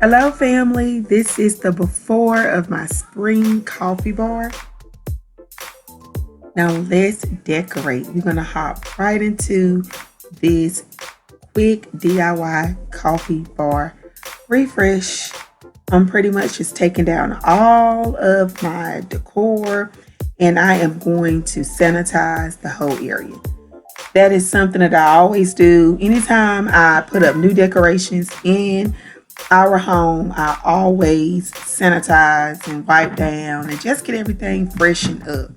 Hello family, this is the before of my spring coffee bar. Now let's decorate. We're gonna hop right into this quick DIY coffee bar refresh. I'm pretty much just taking down all of my decor and I am going to sanitize the whole area. That is something that I always do. Anytime I put up new decorations in our home, I always sanitize and wipe down and just get everything freshened up.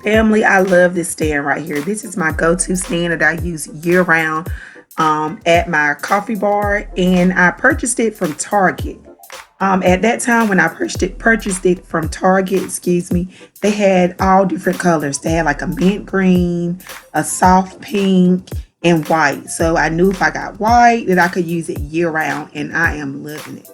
Family, I love this stand right here. This is my go-to stand that I use year-round at my coffee bar, and I purchased it from Target. At that time when I purchased it from Target, excuse me, they had all different colors. They had like a mint green, a soft pink, and white. So I knew if I got white that I could use it year-round, and I am loving it.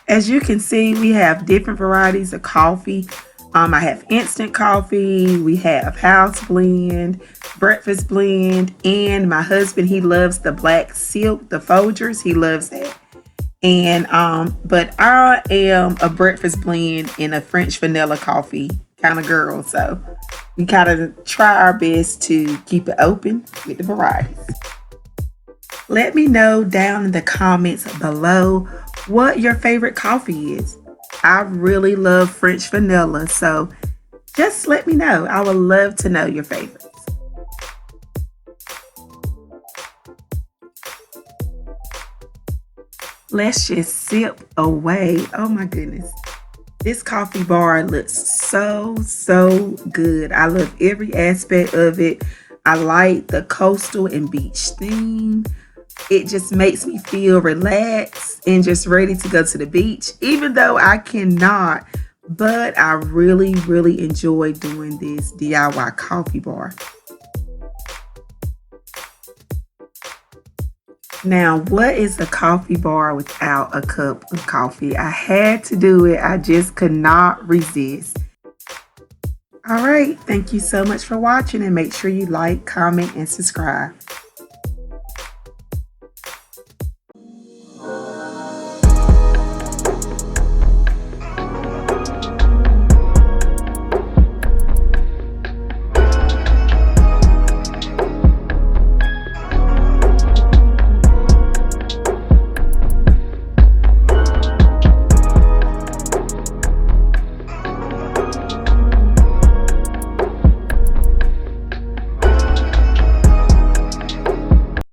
As you can see, we have different varieties of coffee. I have instant coffee, we have house blend, breakfast blend, and my husband, he loves the black silk, the Folgers, he loves that. And but I am a breakfast blend and a French vanilla coffee kind of girl, so we kind of try our best to keep it open with the varieties. Let me know down in the comments below what your favorite coffee is. I really love French vanilla, so just let me know. I would love to know your favorites. Let's just sip away. Oh my goodness. This coffee bar looks so good. I love every aspect of it. I like the coastal and beach theme. It just makes me feel relaxed and just ready to go to the beach, even though I cannot. But I really enjoy doing this DIY coffee bar. Now, what is a coffee bar without a cup of coffee? I had to do it. I just could not resist. All right. Thank you so much for watching, and make sure you like, comment, and subscribe.